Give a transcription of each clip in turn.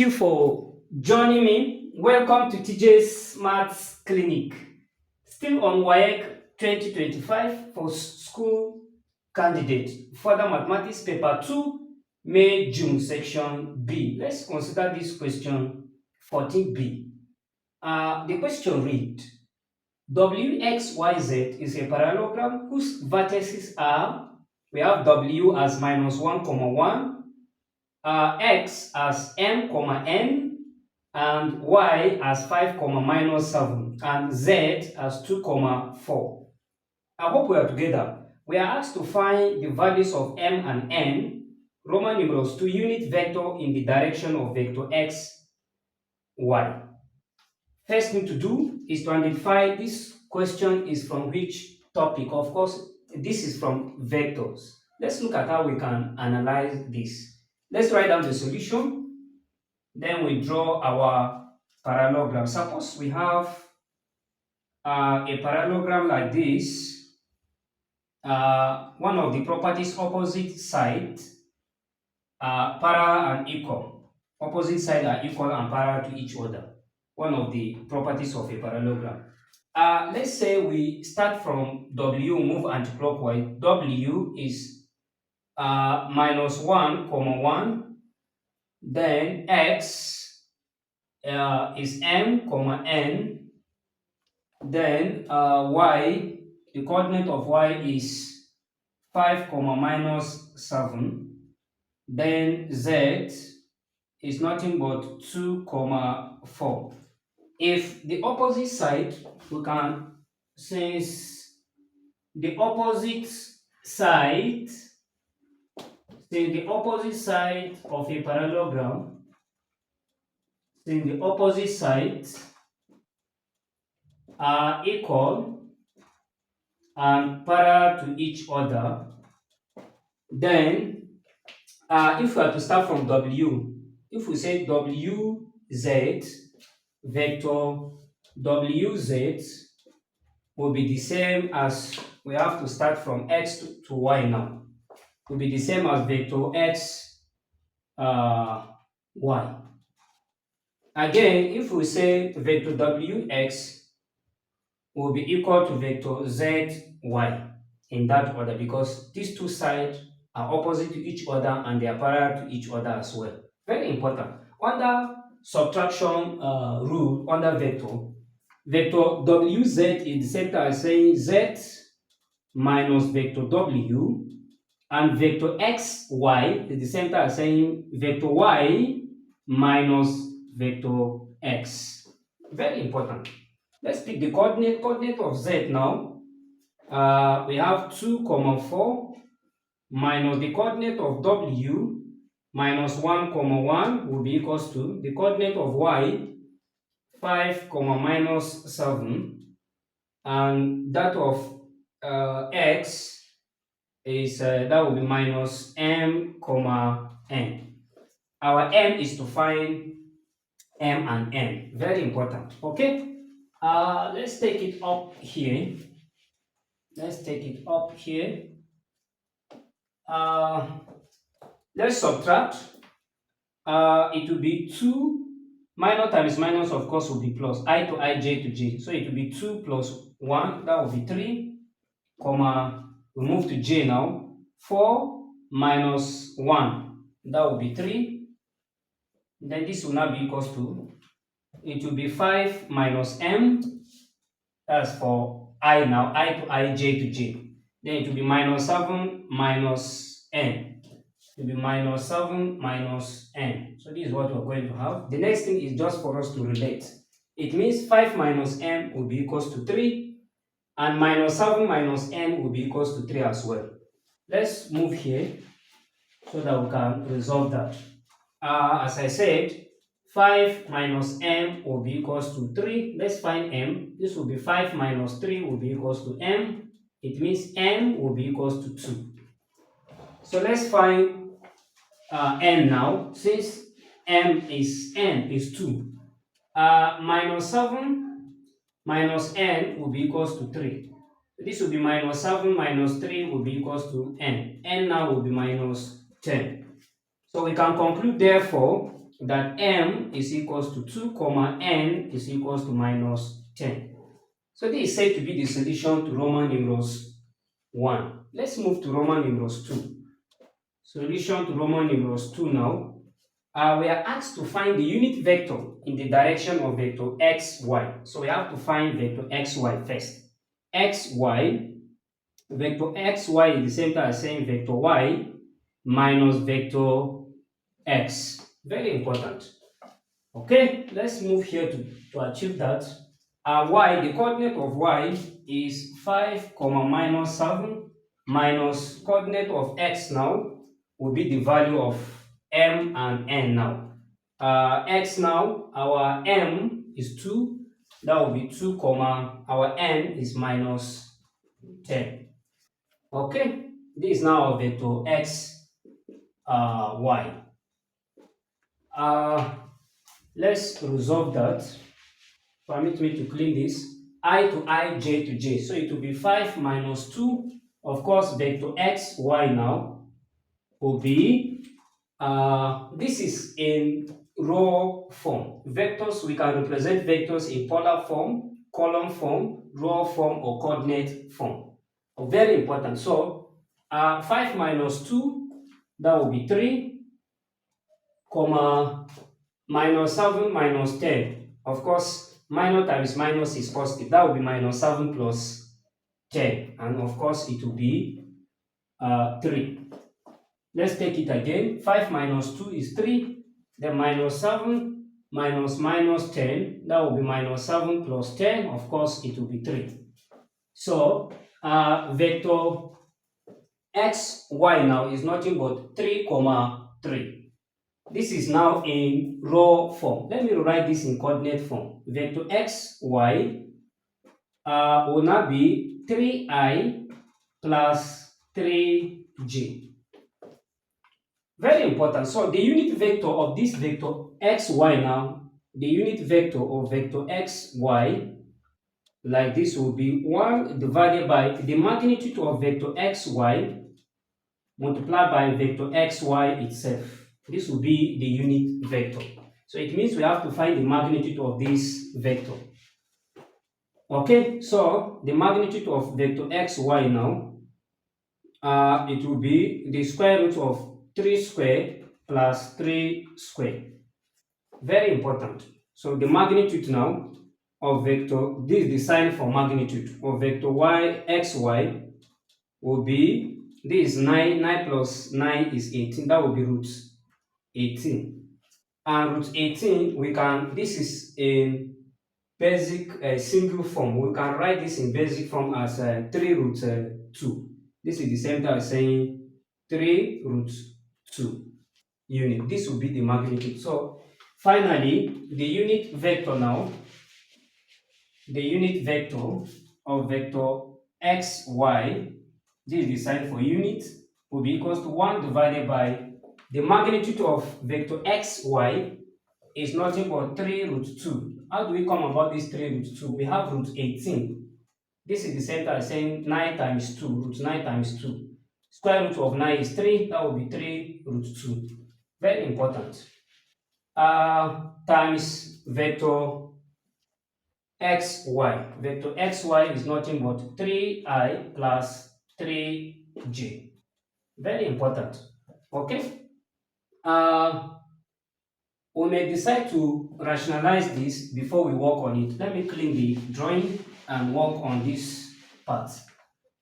you for joining me. Welcome to TJ's Maths Clinic. Still on WAEC 2025 for school candidate. Further Mathematics Paper 2, May, June, Section B. Let's consider this question 14B. The question read, WXYZ is a parallelogram whose vertices are, we have W as minus 1, 1, x as m, n, and y as 5, minus 7, and z as 2, 4. I hope we are together. We are asked to find the values of m and n, Roman numerals 2, unit vector in the direction of vector x, y. First thing to do is to identify this question is from which topic. Of course, this is from vectors. Let's look at how we can analyze this. Let's write down the solution. Then we draw our parallelogram. Suppose we have a parallelogram like this. One of the properties, opposite side parallel and equal. Opposite side are equal and parallel to each other. One of the properties of a parallelogram. Let's say we start from W, move anti-clockwise. W is minus 1, 1. Then x is m, n. Then y, the coordinate of y is 5, minus 7. Then z is nothing but 2, 4. If the opposite side, we can, since the opposite side, of a parallelogram, the opposite sides are equal and parallel to each other, then if we are to start from W, if we say WZ, vector WZ will be the same as, we have to start from X to Y now, will be the same as vector X, Y. Again, if we say vector Wx will be equal to vector Zy in that order, because these two sides are opposite to each other and they are parallel to each other as well. Very important. Under subtraction rule, under vector Wz is the same time as saying Z minus vector W, and vector xy is the same time as saying vector y minus vector x. Very important. Let's pick the coordinate of z now. We have 2, 4 minus the coordinate of w minus 1, 1 will be equals to the coordinate of y 5, minus 7, and that of x is that will be minus m, n. Our m is to find m and n. Very important. Okay. Let's take it up here. Let's subtract. It will be 2. Minus times minus, of course, will be plus. I to I, j to j. So it will be 2 plus 1. That will be 3. We move to j now. 4 minus 1. That will be 3. Then this will now be equals to, it will be 5 minus m. That's for I now. I to I, j to j. Then it will be minus 7 minus n. It will be minus 7 minus n. So this is what we're going to have. The next thing is just for us to relate. It means 5 minus m will be equals to 3. And minus 7 minus n will be equals to 3 as well. Let's move here so that we can resolve that. As I said, 5 minus m will be equals to 3. Let's find m. This will be 5 minus 3 will be equals to m. It means m will be equals to 2. So let's find n now. Since n is 2. Minus 7 minus n will be equals to 3. This will be minus 7 minus 3 will be equals to n. N now will be minus 10. So we can conclude, therefore, that m is equals to 2, comma n is equals to minus 10. So this is said to be the solution to Roman numerals 1. Let's move to Roman numerals 2. Solution to Roman numerals 2 now. We are asked to find the unit vector in the direction of vector x, y. So we have to find vector x, y first. X, y, vector x, y is the same thing as saying vector y minus vector x. Very important. Okay, let's move here to achieve that. Y, the coordinate of y is 5, comma minus 7 minus coordinate of x now will be the value of m and n now. X now, our m is 2, that will be 2, comma, our n is minus 10. Okay, this is now our vector x, y. Uh, let's resolve that. Permit me to clean this. I to I, j to j. So it will be 5 minus 2. Of course, vector x, y now will be, this is in raw form. Vectors, we can represent vectors in polar form, column form, raw form, or coordinate form. Very important. So 5 minus 2, that will be 3, comma, minus 7 minus 10. Of course, minus times minus is positive. That will be minus 7 plus 10. And of course, it will be 3. Let's take it again. 5 minus 2 is 3. Then minus 7 minus minus 10. That will be minus 7 plus 10. Of course, it will be 3. So, vector x, y now is nothing but 3, comma 3. This is now in raw form. Let me write this in coordinate form. Vector x, y will now be 3i plus 3j. Very important. So the unit vector of this vector x, y now, the unit vector of vector x, y, like this will be 1 divided by the magnitude of vector x, y multiplied by vector xy itself. This will be the unit vector. So it means we have to find the magnitude of this vector. Okay, so the magnitude of vector xy now, it will be the square root of 3 square plus 3 square. Very important. So the magnitude now of vector, this is the sign for magnitude of vector y, xy will be, this is 9, 9 plus 9 is 18, that will be root 18. And root 18, we can, this is in basic single form. We can write this in basic form as 3 root 2. This is the same thing as saying 3 root 2 unit. This will be the magnitude. So finally, the unit vector now, the unit vector of vector x, y, this is the sign for unit, will be equals to 1 divided by the magnitude of vector x, y is nothing but 3 root 2. How do we come about this 3 root 2? We have root 18. This is the same as saying 9 times 2, root 9 times 2. Square root of 9 is 3, that will be 3 root 2. Very important. Times vector xy. Vector xy is nothing but 3i plus 3j. Very important. Okay. We may decide to rationalize this before we work on it. Let me clean the drawing and work on this part.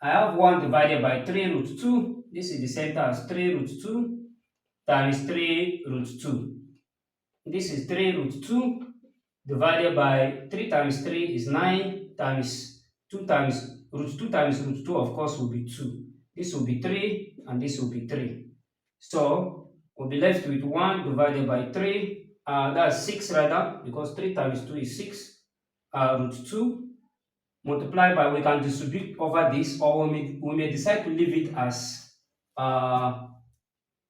I have 1 divided by 3 root 2. This is the center as 3 root 2 times 3 root 2. This is 3 root 2 divided by 3 times 3 is 9 times 2 times root 2 of course will be 2. This will be 3 and this will be 3. So we'll be left with 1 divided by 3. That's 6 rather, because 3 times 2 is 6. Root 2 multiplied by, we can distribute over this, or we may decide to leave it as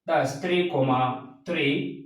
that's 3 comma 3